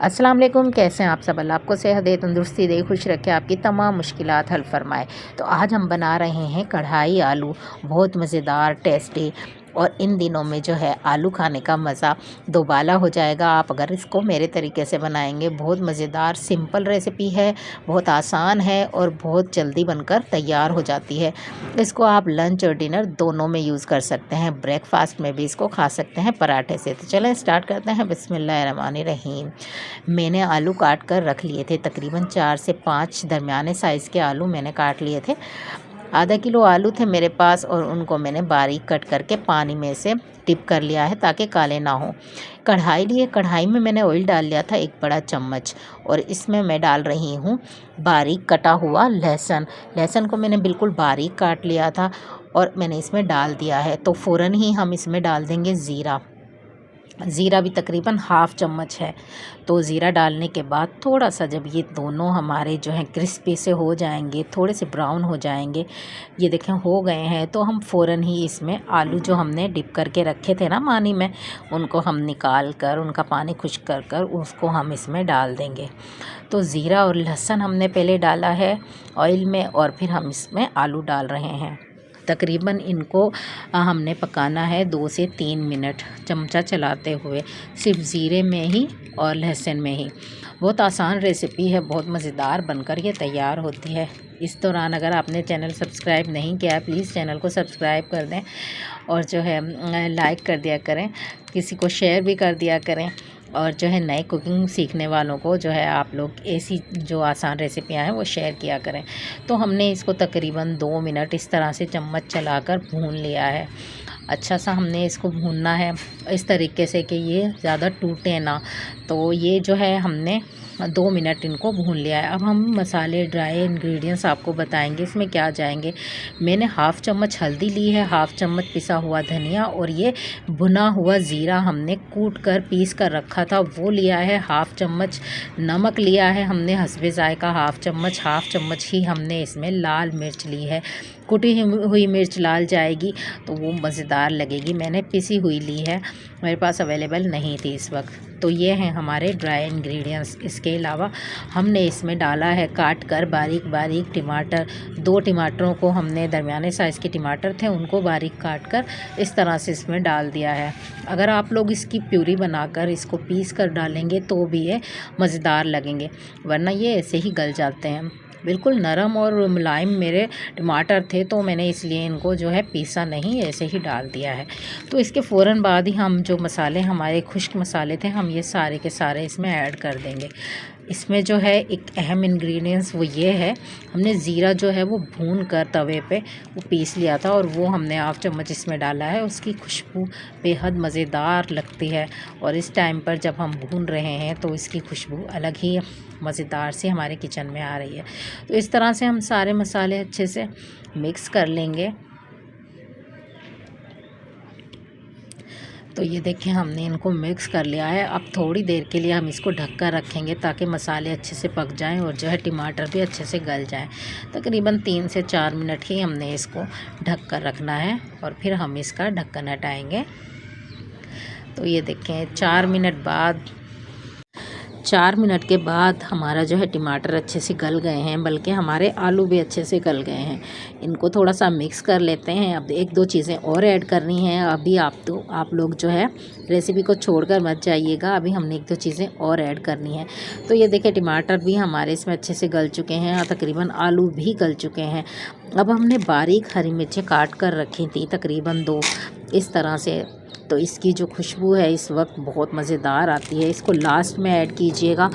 अस्सलाम वालेकुम। कैसे हैं आप सब? अल्लाह आपको सेहत दे, तंदुरुस्ती दे, खुश रखे, आपकी तमाम मुश्किलात हल फरमाए। तो आज हम बना रहे हैं कढ़ाई आलू, बहुत मज़ेदार, टेस्टी। और इन दिनों में जो है आलू खाने का मज़ा दोबाला हो जाएगा आप अगर इसको मेरे तरीके से बनाएंगे। बहुत मज़ेदार सिंपल रेसिपी है, बहुत आसान है और बहुत जल्दी बनकर तैयार हो जाती है। इसको आप लंच और डिनर दोनों में यूज़ कर सकते हैं, ब्रेकफास्ट में भी इसको खा सकते हैं पराठे से। तो चलें स्टार्ट करते हैं। बिस्मिल्लाहिर्रहमानिर्रहीम। मैंने आलू काट कर रख लिए थे, तकरीबन 4 से 5 दरमियाने साइज़ के आलू मैंने काट लिए थे। आधा किलो आलू थे मेरे पास और उनको मैंने बारीक कट करके पानी में से डिप कर लिया है ताकि काले ना हो। कढ़ाई लिए, कढ़ाई में मैंने ऑयल डाल लिया था 1 बड़ा चम्मच और इसमें मैं डाल रही हूँ बारीक कटा हुआ लहसुन। लहसुन को मैंने बिल्कुल बारीक काट लिया था और मैंने इसमें डाल दिया है। तो फ़ौरन ही हम इसमें डाल देंगे ज़ीरा। ज़ीरा भी तकरीबन हाफ़ चम्मच है। तो ज़ीरा डालने के बाद थोड़ा सा जब ये दोनों हमारे जो हैं क्रिस्पी से हो जाएंगे, थोड़े से ब्राउन हो जाएंगे, ये देखें हो गए हैं, तो हम फ़ौरन ही इसमें आलू जो हमने डिप करके रखे थे ना पानी में, उनको हम निकाल कर उनका पानी खुश्क कर कर उसको हम इसमें डाल देंगे। तो ज़ीरा और लहसुन हमने पहले डाला है ऑयल में और फिर हम इसमें आलू डाल रहे हैं। तकरीबन इनको हमने पकाना है 2 से 3 मिनट, चमचा चलाते हुए, सिर्फ ज़ीरे में ही और लहसुन में ही। बहुत आसान रेसिपी है, बहुत मज़ेदार बनकर ये तैयार होती है। इस दौरान अगर आपने चैनल सब्सक्राइब नहीं किया है, प्लीज़ चैनल को सब्सक्राइब कर दें और जो है लाइक कर दिया करें, किसी को शेयर भी कर दिया करें। और जो है नए कुकिंग सीखने वालों को जो है आप लोग ऐसी जो आसान रेसिपियां हैं वो शेयर किया करें। तो हमने इसको तकरीबन 2 मिनट इस तरह से चम्मच चलाकर भून लिया है। अच्छा सा हमने इसको भूनना है इस तरीके से कि ये ज़्यादा टूटे ना। तो ये जो है हमने 2 मिनट इनको भून लिया है। अब हम मसाले, ड्राई इंग्रेडिएंट्स आपको बताएंगे इसमें क्या जाएंगे। मैंने हाफ़ चम्मच हल्दी ली है, हाफ़ चम्मच पिसा हुआ धनिया और ये भुना हुआ ज़ीरा हमने कूट कर पीस कर रखा था वो लिया है। हाफ़ चम्मच नमक लिया है हमने हस्बे ज़ायक़ा, हाफ़ चम्मच ही हमने इसमें लाल मिर्च ली है। कुटी हुई मिर्च लाल जाएगी तो वो मज़ेदार लगेगी। मैंने पिसी हुई ली है, मेरे पास अवेलेबल नहीं थी इस वक्त। तो ये हैं हमारे ड्राई इंग्रेडिएंट्स। इसके अलावा हमने इसमें डाला है काट कर बारीक बारीक टमाटर। 2 टमाटरों को हमने, दरमियाने साइज़ के टमाटर थे, उनको बारीक काट कर इस तरह से इसमें डाल दिया है। अगर आप लोग इसकी प्यूरी बनाकर इसको पीस कर डालेंगे तो भी ये मज़ेदार लगेंगे, वरना ये ऐसे ही गल जाते हैं। बिल्कुल नरम और मुलायम मेरे टमाटर थे तो मैंने इसलिए इनको जो है पीसा नहीं, ऐसे ही डाल दिया है। तो इसके फ़ौरन बाद ही हम जो मसाले, हमारे खुश्क मसाले थे, हम ये सारे के सारे इसमें ऐड कर देंगे। इसमें जो है एक अहम इंग्रेडिएंट्स वो ये है, हमने ज़ीरा जो है वो भून कर तवे पे वो पीस लिया था और वो हमने हाफ़ चम्मच इसमें डाला है। उसकी खुशबू बेहद मज़ेदार लगती है और इस टाइम पर जब हम भून रहे हैं तो इसकी खुशबू अलग ही मज़ेदार सी हमारे किचन में आ रही है। तो इस तरह से हम सारे मसाले अच्छे से मिक्स कर लेंगे। तो ये देखें हमने इनको मिक्स कर लिया है। अब थोड़ी देर के लिए हम इसको ढक कर रखेंगे ताकि मसाले अच्छे से पक जाएं और जो है टमाटर भी अच्छे से गल जाएं। तकरीबन 3 से 4 मिनट ही हमने इसको ढक कर रखना है और फिर हम इसका ढक्कन हटाएंगे। तो ये देखें 4 मिनट के बाद हमारा जो है टमाटर अच्छे से गल गए हैं, बल्कि हमारे आलू भी अच्छे से गल गए हैं। इनको थोड़ा सा मिक्स कर लेते हैं। अब 1-2 चीज़ें और ऐड करनी हैं। अभी आप लोग जो है रेसिपी को छोड़कर मत जाइएगा, अभी हमने 1-2 चीज़ें और ऐड करनी है। तो ये देखिए टमाटर भी हमारे इसमें अच्छे से गल चुके हैं और तकरीबन आलू भी गल चुके हैं। अब हमने बारीक हरी मिर्चें काट कर रखी थी, तकरीबन 2 इस तरह से। तो इसकी जो खुशबू है इस वक्त बहुत मज़ेदार आती है। इसको लास्ट में ऐड कीजिएगा।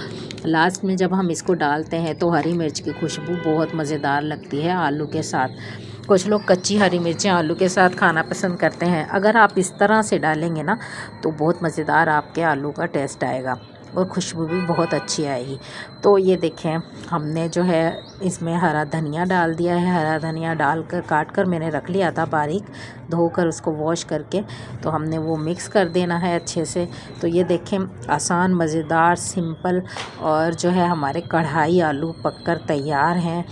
लास्ट में जब हम इसको डालते हैं तो हरी मिर्च की खुशबू बहुत मज़ेदार लगती है आलू के साथ। कुछ लोग कच्ची हरी मिर्चें आलू के साथ खाना पसंद करते हैं। अगर आप इस तरह से डालेंगे ना तो बहुत मज़ेदार आपके आलू का टेस्ट आएगा और खुशबू भी बहुत अच्छी आएगी। तो ये देखें हमने जो है इसमें हरा धनिया डाल दिया है। हरा धनिया डालकर काट कर मैंने रख लिया था बारीक, धोकर उसको वॉश करके, तो हमने वो मिक्स कर देना है अच्छे से। तो ये देखें आसान, मज़ेदार, सिंपल और जो है हमारे कढ़ाई आलू पककर तैयार हैं।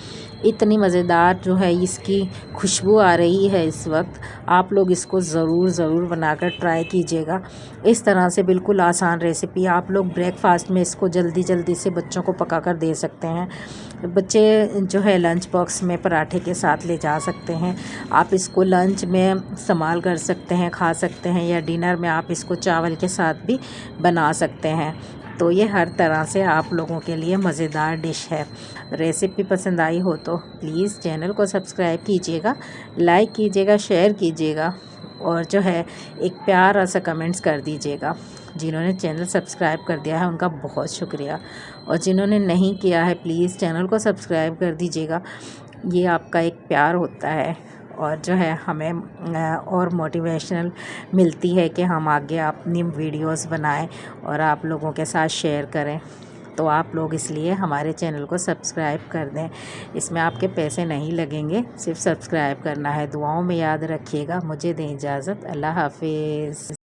इतनी मज़ेदार जो है इसकी खुशबू आ रही है इस वक्त। आप लोग इसको ज़रूर बनाकर ट्राई कीजिएगा। इस तरह से बिल्कुल आसान रेसिपी आप लोग ब्रेकफास्ट में इसको जल्दी जल्दी से बच्चों को पका कर दे सकते हैं। बच्चे जो है लंच बॉक्स में पराठे के साथ ले जा सकते हैं। आप इसको लंच में इस्तेमाल कर सकते हैं, खा सकते हैं, या डिनर में आप इसको चावल के साथ भी बना सकते हैं। तो ये हर तरह से आप लोगों के लिए मज़ेदार डिश है। रेसिपी पसंद आई हो तो प्लीज़ चैनल को सब्सक्राइब कीजिएगा, लाइक कीजिएगा, शेयर कीजिएगा और जो है एक प्यारा सा कमेंट्स कर दीजिएगा। जिन्होंने चैनल सब्सक्राइब कर दिया है उनका बहुत शुक्रिया, और जिन्होंने नहीं किया है प्लीज़ चैनल को सब्सक्राइब कर दीजिएगा। ये आपका एक प्यार होता है और जो है हमें और मोटिवेशनल मिलती है कि हम आगे अपनी वीडियोस बनाएं और आप लोगों के साथ शेयर करें। तो आप लोग इसलिए हमारे चैनल को सब्सक्राइब कर दें। इसमें आपके पैसे नहीं लगेंगे, सिर्फ सब्सक्राइब करना है। दुआओं में याद रखिएगा। मुझे दें इजाज़त। अल्लाह हाफिज़।